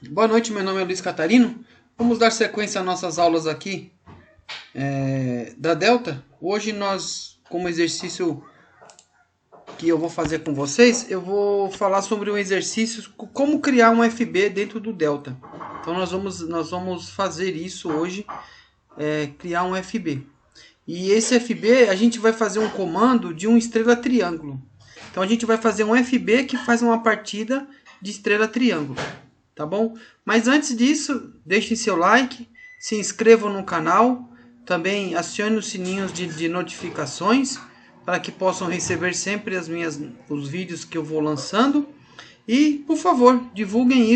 Boa noite, meu nome é Luiz Catarino. Vamos dar sequência às nossas aulas aqui da Delta. Hoje nós, como exercício que eu vou fazer com vocês, eu vou falar sobre um exercício, como criar um FB dentro do Delta. Então nós vamos fazer isso hoje, criar um FB. E esse FB a gente vai fazer um comando de um estrela triângulo. Então a gente vai fazer um FB que faz uma partida de estrela triângulo. Tá bom? Mas antes disso, deixem seu like, se inscrevam no canal, também acione os sininhos de notificações para que possam receber sempre os vídeos que eu vou lançando. E, por favor, divulguem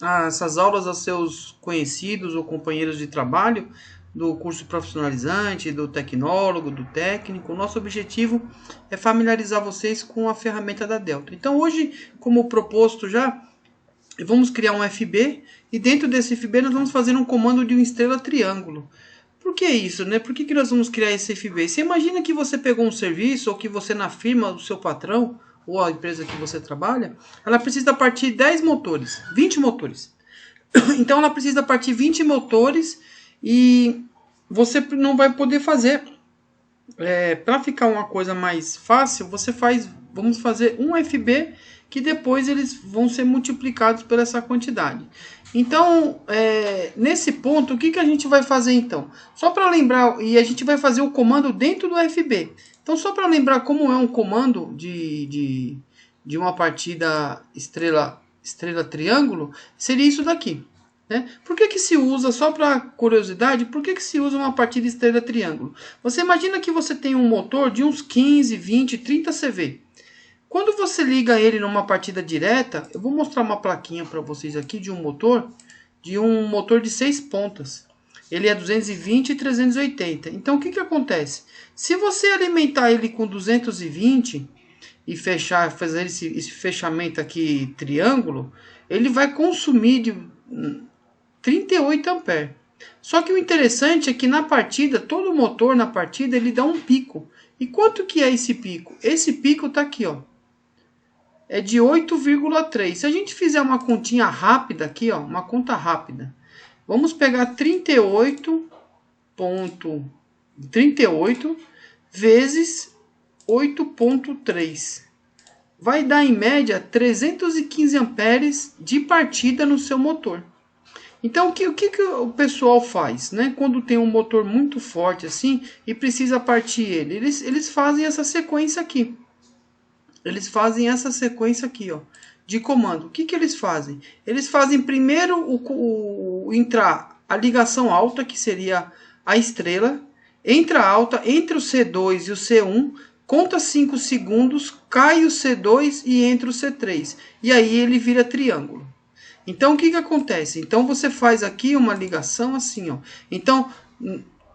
essas aulas aos seus conhecidos ou companheiros de trabalho do curso profissionalizante, do tecnólogo, do técnico. O nosso objetivo é familiarizar vocês com a ferramenta da Delta. Então, hoje, como proposto já, vamos criar um FB e dentro desse FB nós vamos fazer um comando de uma estrela triângulo. Por que isso, né? Por que nós vamos criar esse FB? Você imagina que você pegou um serviço ou que você na firma do seu patrão ou a empresa que você trabalha, ela precisa partir 10 motores, 20 motores. Então ela precisa partir 20 motores e você não vai poder fazer. Para ficar uma coisa mais fácil, vamos fazer um FB que depois eles vão ser multiplicados por essa quantidade. Então, nesse ponto, o que a gente vai fazer então? Só para lembrar, e a gente vai fazer o comando dentro do FB. Então, só para lembrar como é um comando de uma partida estrela triângulo, seria isso daqui. Né? Por que se usa, só para curiosidade, por que se usa uma partida estrela triângulo? Você imagina que você tem um motor de uns 15, 20, 30 CV. Quando você liga ele numa partida direta, eu vou mostrar uma plaquinha para vocês aqui de um motor de 6 pontas. Ele é 220 e 380. Então o que acontece? Se você alimentar ele com 220 e fazer esse fechamento aqui triângulo, ele vai consumir de 38 amperes. Só que o interessante é que na partida, todo motor na partida, ele dá um pico. E quanto que é esse pico? Esse pico está aqui, ó. É de 8,3. Se a gente fizer uma continha rápida aqui, ó, uma conta rápida. Vamos pegar 38 vezes 8,3. Vai dar em média 315 amperes de partida no seu motor. Então o que o pessoal faz, né? Quando tem um motor muito forte assim e precisa partir ele, eles fazem essa sequência aqui. Eles fazem essa sequência aqui, ó, de comando. O que eles fazem? Eles fazem primeiro entrar a ligação alta, que seria a estrela, entra alta, entre o C2 e o C1, conta 5 segundos, cai o C2 e entra o C3. E aí ele vira triângulo. Então o que acontece? Então você faz aqui uma ligação assim, ó. Então,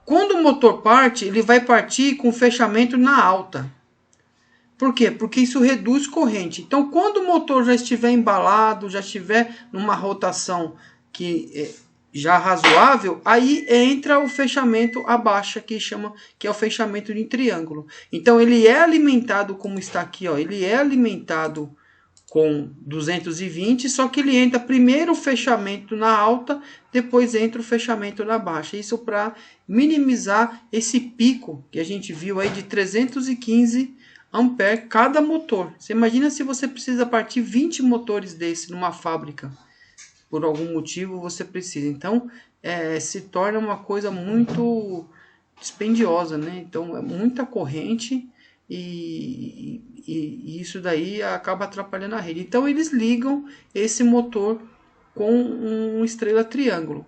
quando o motor parte, ele vai partir com fechamento na alta. Por quê? Porque isso reduz corrente. Então, quando o motor já estiver embalado, já estiver numa rotação que já razoável, aí entra o fechamento abaixo, que é o fechamento de triângulo. Então, ele é alimentado, como está aqui, ó, ele é alimentado com 220, só que ele entra primeiro o fechamento na alta, depois entra o fechamento na baixa. Isso para minimizar esse pico que a gente viu aí de 315 ampere cada motor. Você imagina se você precisa partir 20 motores desse numa fábrica. Por algum motivo você precisa. Então, se torna uma coisa muito dispendiosa, né? Então, é muita corrente e isso daí acaba atrapalhando a rede. Então, eles ligam esse motor com um estrela triângulo.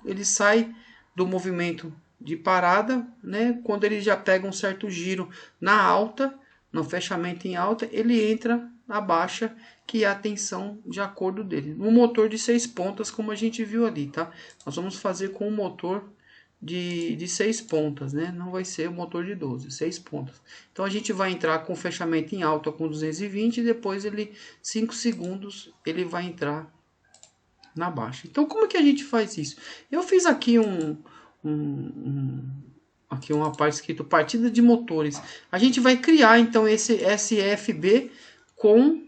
Ele sai do movimento de parada, né? Quando ele já pega um certo giro na alta, no fechamento em alta, ele entra na baixa, que é a tensão de acordo dele. Um motor de 6 pontas, como a gente viu ali, tá? Nós vamos fazer com um motor de 6 pontas, né? Não vai ser o motor de 12, 6 pontas. Então a gente vai entrar com fechamento em alta com 220 e depois 5 segundos ele vai entrar na baixa. Então como que a gente faz isso? Eu fiz aqui aqui uma parte escrito partida de motores. A gente vai criar então esse SFB com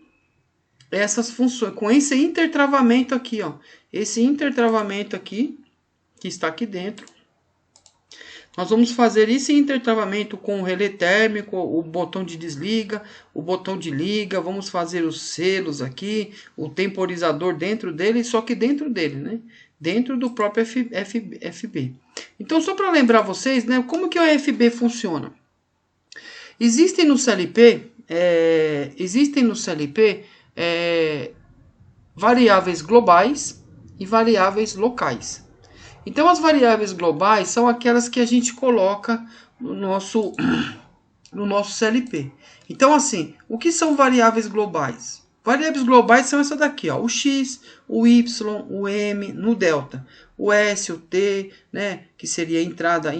essas funções, com esse intertravamento aqui, ó. Esse intertravamento aqui, que está aqui dentro. Nós vamos fazer esse intertravamento com o relé térmico, o botão de desliga, o botão de liga, vamos fazer os selos aqui, o temporizador dentro dele, só que dentro dele, né? Dentro do próprio FB. Então, só para lembrar vocês, né, como que o FB funciona? Existem no CLP variáveis globais e variáveis locais. Então, as variáveis globais são aquelas que a gente coloca no nosso CLP. Então, assim, o que são variáveis globais? Variáveis globais são essa daqui, ó, o X, o Y, o M no delta, o S, o T, né, que seria entrada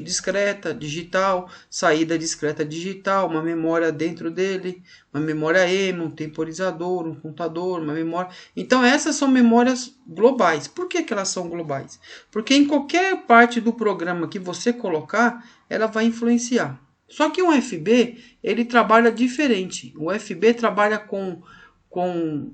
discreta, digital, saída discreta digital, uma memória dentro dele, uma memória M, um temporizador, um contador, uma memória. Então essas são memórias globais. Por que elas são globais? Porque em qualquer parte do programa que você colocar, ela vai influenciar. Só que um FB, ele trabalha diferente. O FB trabalha com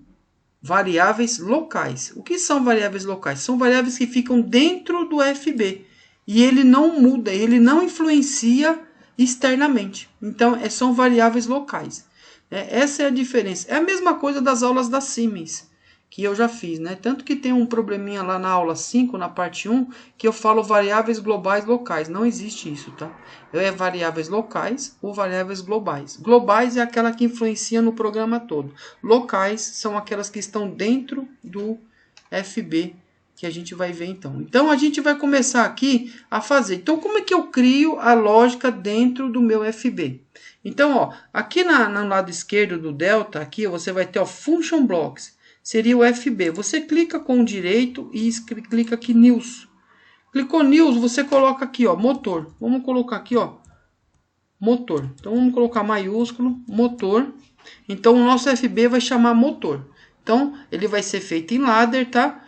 variáveis locais. O que são variáveis locais? São variáveis que ficam dentro do FB. E ele não muda, ele não influencia externamente. Então, são variáveis locais. Essa é a diferença. É a mesma coisa das aulas da Siemens, que eu já fiz, né? Tanto que tem um probleminha lá na aula 5, na parte 1, que eu falo variáveis globais locais. Não existe isso, tá? É variáveis locais ou variáveis globais. Globais é aquela que influencia no programa todo. Locais são aquelas que estão dentro do FB, que a gente vai ver então. Então, a gente vai começar aqui a fazer. Então, como é que eu crio a lógica dentro do meu FB? Então, ó, aqui no lado esquerdo do delta, aqui você vai ter o Function Blocks. Seria o FB. Você clica com o direito e clica aqui News. Clicou News, você coloca aqui, ó, motor. Vamos colocar aqui, ó, motor. Então, vamos colocar maiúsculo, motor. Então, o nosso FB vai chamar motor. Então, ele vai ser feito em ladder, tá?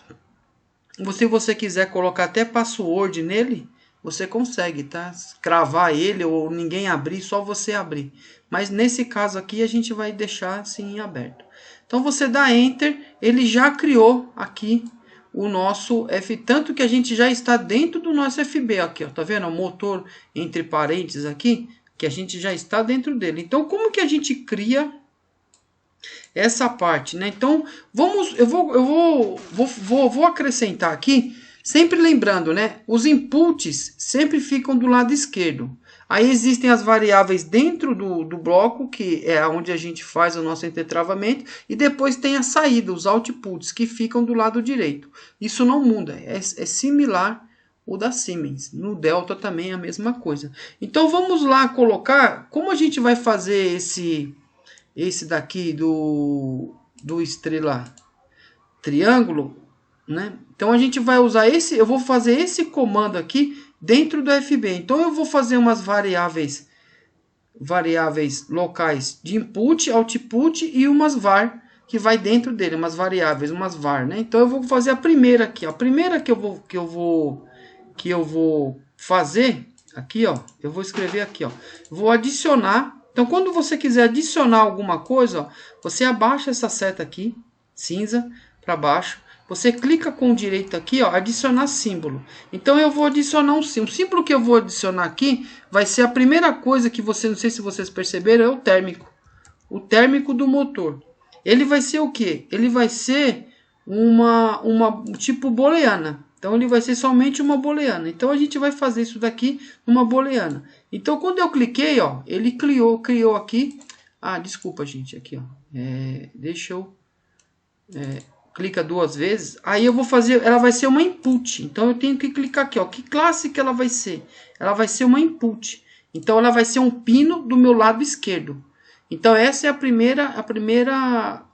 Se você quiser colocar até password nele, você consegue, tá? Cravar ele ou ninguém abrir, só você abrir. Mas nesse caso aqui, a gente vai deixar assim em aberto. Então, você dá Enter, ele já criou aqui o nosso F, tanto que a gente já está dentro do nosso FB aqui, ó, tá vendo? O motor entre parênteses aqui, que a gente já está dentro dele. Então, como que a gente cria essa parte, né? Então, eu vou acrescentar aqui, sempre lembrando, né? Os inputs sempre ficam do lado esquerdo. Aí existem as variáveis dentro do bloco, que é onde a gente faz o nosso intertravamento, e depois tem a saída, os outputs, que ficam do lado direito. Isso não muda, é similar o da Siemens. No Delta também é a mesma coisa. Então vamos lá colocar, como a gente vai fazer esse daqui do estrela triângulo, né? Então a gente vai usar eu vou fazer esse comando aqui dentro do FB. Então eu vou fazer umas variáveis locais de input, output e umas var que vai dentro dele, umas variáveis, umas var, né? Então eu vou fazer a primeira aqui, ó. A primeira que eu vou fazer aqui, ó, eu vou escrever aqui, ó. Vou adicionar. Então quando você quiser adicionar alguma coisa, ó, você abaixa essa seta aqui, cinza para baixo. Você clica com o direito aqui, ó, adicionar símbolo. Então eu vou adicionar um símbolo. O símbolo que eu vou adicionar aqui vai ser a primeira coisa que você, não sei se vocês perceberam, é o térmico. O térmico do motor. Ele vai ser o quê? Ele vai ser uma tipo booleana. Então ele vai ser somente uma booleana. Então a gente vai fazer isso daqui numa booleana. Então quando eu cliquei, ó, ele criou aqui. Ah, desculpa, gente, aqui, ó. Deixa eu clica duas vezes, aí eu vou fazer, ela vai ser uma input, então eu tenho que clicar aqui, ó, que classe que ela vai ser? Ela vai ser uma input, então ela vai ser um pino do meu lado esquerdo. Então essa é a primeira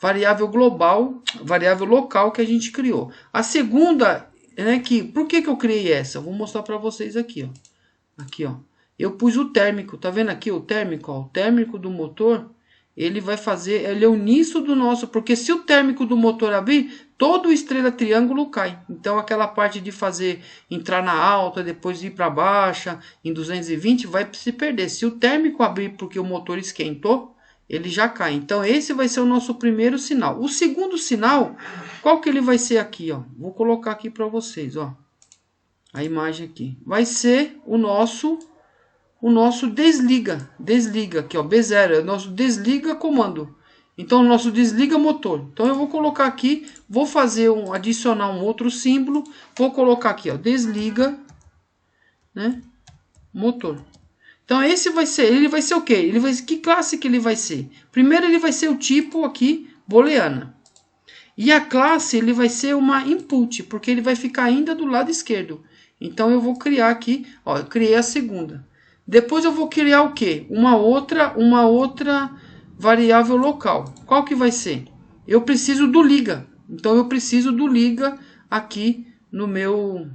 variável global, variável local que a gente criou. A segunda, né, por que eu criei essa? Eu vou mostrar para vocês aqui, ó. Aqui, ó. Eu pus o térmico, tá vendo aqui o térmico, ó, o térmico do motor. Ele vai fazer, ele é o nisso do nosso, porque se o térmico do motor abrir, todo o estrela triângulo cai. Então aquela parte de fazer entrar na alta, depois ir para baixa, em 220, vai se perder. Se o térmico abrir porque o motor esquentou, ele já cai. Então esse vai ser o nosso primeiro sinal. O segundo sinal, qual que ele vai ser aqui, ó? Vou colocar aqui para vocês, ó. A imagem aqui. Vai ser o nosso desliga. Desliga aqui, ó, B0, é o nosso desliga comando. Então o nosso desliga motor. Então eu vou colocar aqui, vou fazer adicionar um outro símbolo, vou colocar aqui, ó, desliga, né, motor. Então esse vai ser, ele vai ser o quê? Que classe que ele vai ser? Primeiro ele vai ser o tipo aqui, booleana. E a classe ele vai ser uma input, porque ele vai ficar ainda do lado esquerdo. Então eu vou criar aqui, ó, eu criei a segunda. Depois eu vou criar o quê? Uma outra variável local. Qual que vai ser? Eu preciso do liga. Então eu preciso do liga aqui no meu.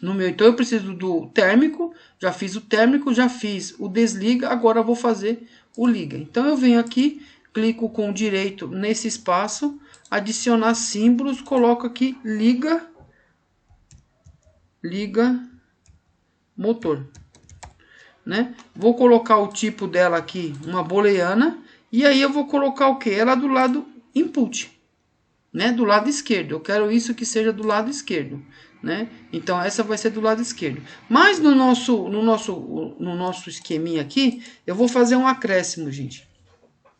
Então eu preciso do térmico. Já fiz o térmico, já fiz o desliga. Agora eu vou fazer o liga. Então eu venho aqui, clico com o direito nesse espaço, adicionar símbolos, coloco aqui liga motor. Né? Vou colocar o tipo dela aqui, uma booleana, e aí eu vou colocar o que? Ela do lado input, né? Do lado esquerdo. Eu quero isso que seja do lado esquerdo, né? Então essa vai ser do lado esquerdo. Mas no nosso esqueminha aqui, eu vou fazer um acréscimo, gente.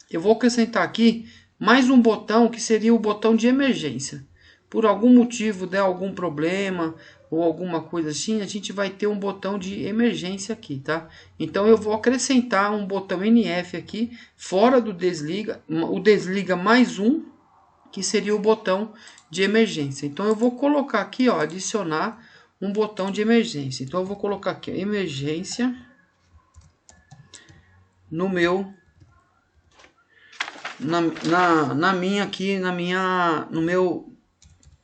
Eu vou acrescentar aqui mais um botão que seria o botão de emergência. Por algum motivo der algum problema ou alguma coisa assim, a gente vai ter um botão de emergência aqui, tá? Então eu vou acrescentar um botão NF aqui, fora do desliga, o desliga mais um, que seria o botão de emergência. Então eu vou colocar aqui, ó, adicionar um botão de emergência. Então eu vou colocar aqui, ó, emergência no meu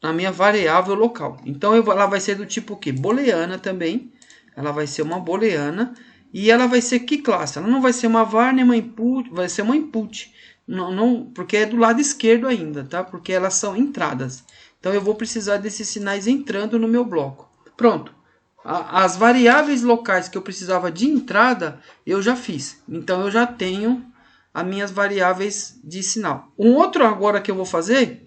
na minha variável local. Então ela vai ser do tipo que booleana também. Ela vai ser uma booleana e ela vai ser que classe? Ela não vai ser uma var nem uma input, vai ser uma input. Não, porque é do lado esquerdo ainda, tá? Porque elas são entradas. Então eu vou precisar desses sinais entrando no meu bloco. Pronto. As variáveis locais que eu precisava de entrada, eu já fiz. Então eu já tenho as minhas variáveis de sinal. Um outro agora que eu vou fazer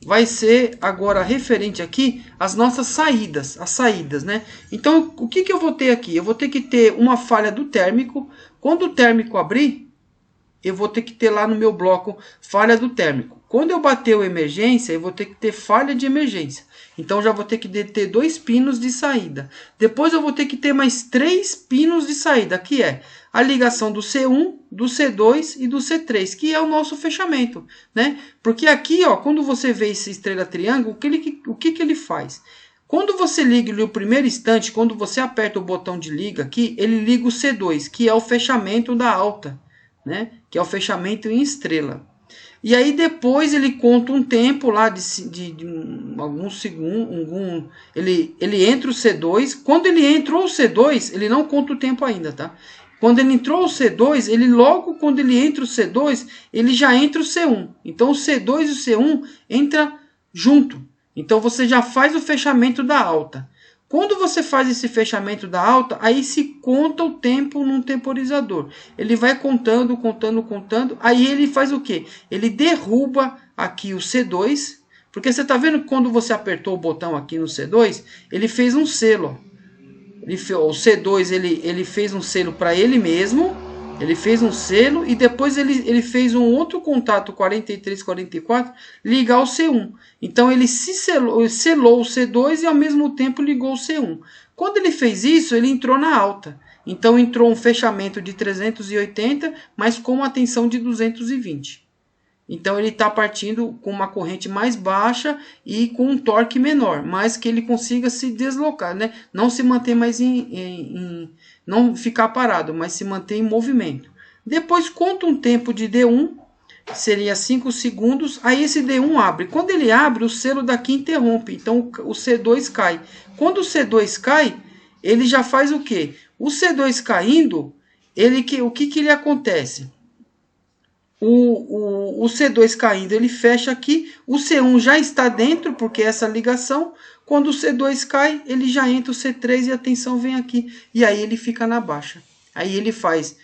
vai ser agora referente aqui às nossas saídas, as saídas, né? Então, o que eu vou ter aqui? Eu vou ter que ter uma falha do térmico. Quando o térmico abrir, eu vou ter que ter lá no meu bloco falha do térmico. Quando eu bater o emergência, eu vou ter que ter falha de emergência. Então, já vou ter que ter 2 pinos de saída. Depois, eu vou ter que ter mais 3 pinos de saída, que é a ligação do C1, do C2 e do C3, que é o nosso fechamento, né? Porque aqui, ó, quando você vê essa estrela triângulo, o que ele faz? Quando você liga no primeiro instante, quando você aperta o botão de liga aqui, ele liga o C2, que é o fechamento da alta, né? Que é o fechamento em estrela. E aí depois ele conta um tempo lá de alguns segundos, ele entra o C2. Quando ele entrou o C2, ele não conta o tempo ainda, tá? Quando ele entrou o C2, logo quando ele entra o C2, ele já entra o C1. Então o C2 e o C1 entra junto. Então você já faz o fechamento da alta. Quando você faz esse fechamento da alta, aí se conta o tempo num temporizador. Ele vai contando, contando, contando. Aí ele faz o quê? Ele derruba aqui o C2. Porque você está vendo que quando você apertou o botão aqui no C2, ele fez um selo. O C2 ele fez um selo para ele mesmo. Ele fez um selo e depois ele fez um outro contato 43, 44, ligar o C1. Então ele selou o C2 e ao mesmo tempo ligou o C1. Quando ele fez isso, ele entrou na alta. Então entrou um fechamento de 380, mas com uma tensão de 220. Então ele está partindo com uma corrente mais baixa e com um torque menor, mas que ele consiga se deslocar, né? Não se manter mais não ficar parado, mas se manter em movimento. Depois conta um tempo de D1, seria 5 segundos, aí esse D1 abre. Quando ele abre, o selo daqui interrompe, então o C2 cai. Quando o C2 cai, ele já faz o quê? O C2 caindo, o que ele acontece? O C2 caindo, ele fecha aqui, o C1 já está dentro, porque essa ligação, quando o C2 cai, ele já entra o C3 e a tensão vem aqui, e aí ele fica na baixa. Aí ele faz,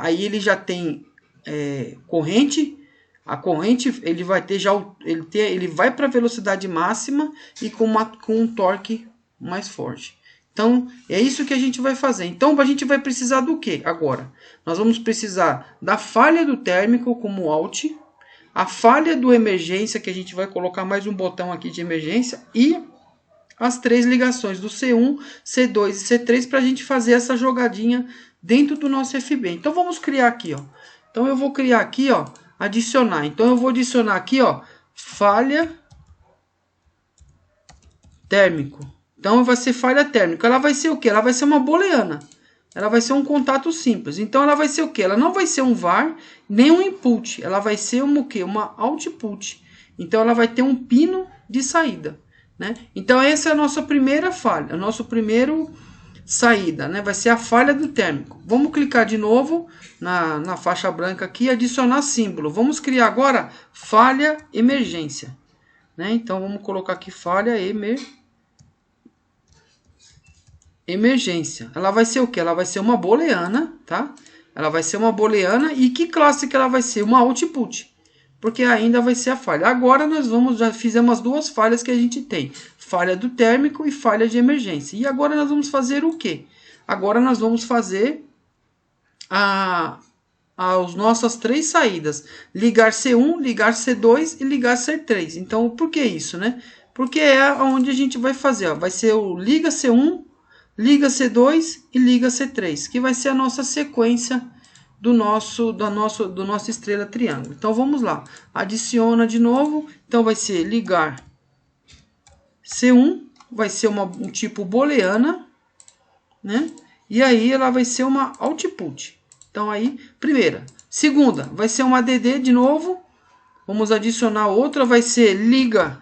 aí ele já tem corrente. A corrente ele vai ter já ele vai para a velocidade máxima e com um torque mais forte. Então é isso que a gente vai fazer. Então a gente vai precisar do que agora? Nós vamos precisar da falha do térmico como Alt, a falha do emergência, que a gente vai colocar mais um botão aqui de emergência, e as 3 ligações do C1, C2 e C3 para a gente fazer essa jogadinha dentro do nosso FB. Então vamos criar aqui, ó. Então eu vou criar aqui, ó, adicionar. Então eu vou adicionar aqui, ó, falha térmico. Então vai ser falha térmica. Ela vai ser o que? Ela vai ser uma booleana. Ela vai ser um contato simples. Então ela vai ser o que? Ela não vai ser um var nem um input. Ela vai ser o que? Uma output. Então ela vai ter um pino de saída, né? Então essa é a nossa primeira falha, o nosso primeiro saída, né? Vai ser a falha do térmico. Vamos clicar de novo na faixa branca aqui e adicionar símbolo. Vamos criar agora falha emergência, né? Então vamos colocar aqui falha emergência. Ela vai ser o que? Ela vai ser uma booleana, tá? Ela vai ser uma booleana. E que classe que ela vai ser? Uma output, porque ainda vai ser a falha. Agora nós já fizemos as 2 falhas que a gente tem. Falha do térmico e falha de emergência. E agora nós vamos fazer o quê? Agora nós vamos fazer as nossas 3 saídas. Ligar C1, ligar C2 e ligar C3. Então, por que isso, né? Porque é onde a gente vai fazer. Ó. Vai ser o liga C1, liga C2 e liga C3. Que vai ser a nossa sequência do nosso estrela triângulo. Então vamos lá, adiciona de novo. Então vai ser ligar C1, vai ser um tipo booleana, né? E aí ela vai ser uma output. Então aí, primeira. Segunda, vai ser uma ADD de novo. Vamos adicionar outra, vai ser liga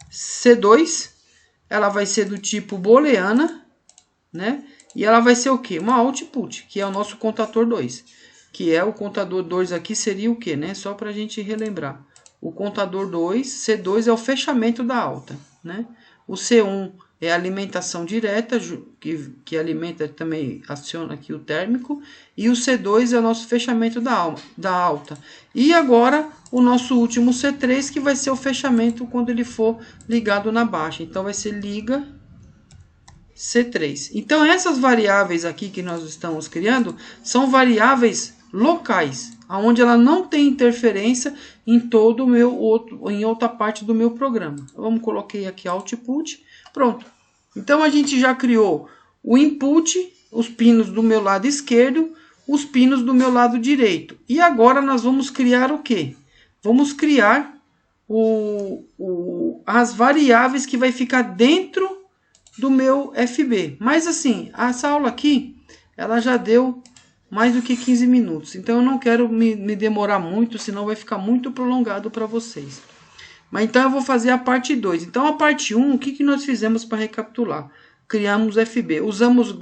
C2. Ela vai ser do tipo booleana, né? E ela vai ser o que? Uma output, que é o nosso contador 2. Que é o contador 2 aqui seria o que, né? Só para a gente relembrar. O contador 2, C2 é o fechamento da alta, né? O C1 é a alimentação direta, que alimenta também, aciona aqui o térmico. E o C2 é o nosso fechamento da alta. E agora o nosso último C3, que vai ser o fechamento quando ele for ligado na baixa. Então vai ser liga C3. Então essas variáveis aqui que nós estamos criando são variáveis locais, onde ela não tem interferência em em outra parte do meu programa. Vamos coloquei aqui output, pronto. Então a gente já criou o input, os pinos do meu lado esquerdo, os pinos do meu lado direito. E agora nós vamos criar o quê? Vamos criar as variáveis que vai ficar dentro do meu FB. Mas assim, essa aula aqui, ela já deu mais do que 15 minutos. Então eu não quero me demorar muito, senão vai ficar muito prolongado para vocês. Mas então eu vou fazer a parte 2. Então a parte 1, o que nós fizemos para recapitular? Criamos FB, usamos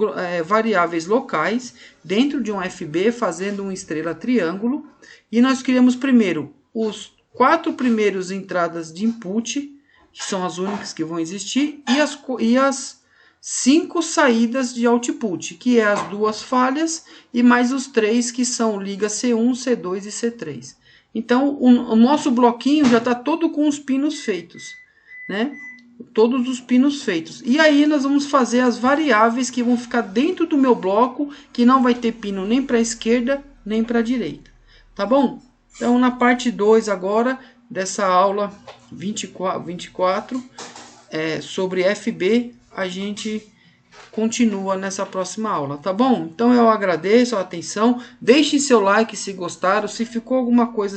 variáveis locais dentro de um FB, fazendo uma estrela triângulo. E nós criamos primeiro os 4 primeiros entradas de input, que são as únicas que vão existir, e as 5 saídas de output, que é as 2 falhas e mais os 3 que são liga C1, C2 e C3. Então o nosso bloquinho já está todo com os pinos feitos, né? Todos os pinos feitos. E aí nós vamos fazer as variáveis que vão ficar dentro do meu bloco, que não vai ter pino nem para a esquerda nem para a direita. Tá bom? Então na parte 2 agora dessa aula 24 sobre FB, a gente continua nessa próxima aula, tá bom? Então eu agradeço a atenção, deixem seu like se gostaram, se ficou alguma coisa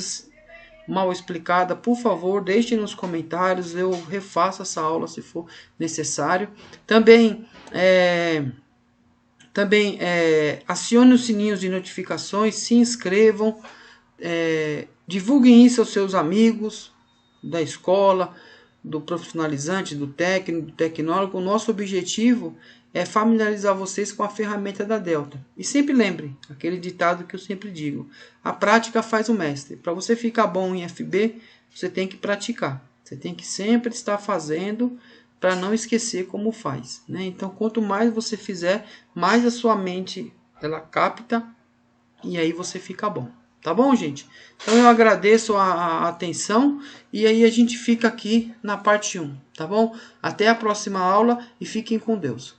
mal explicada, por favor, deixem nos comentários, eu refaço essa aula se for necessário. Também acione os sininhos de notificações, se inscrevam, divulguem isso aos seus amigos da escola, do profissionalizante, do técnico, do tecnólogo. O nosso objetivo é familiarizar vocês com a ferramenta da Delta. E sempre lembre, aquele ditado que eu sempre digo, a prática faz o mestre. Para você ficar bom em FB, você tem que praticar. Você tem que sempre estar fazendo para não esquecer como faz, né? Então, quanto mais você fizer, mais a sua mente ela capta e aí você fica bom. Tá bom, gente? Então eu agradeço a atenção e aí a gente fica aqui na parte 1, tá bom? Até a próxima aula e fiquem com Deus.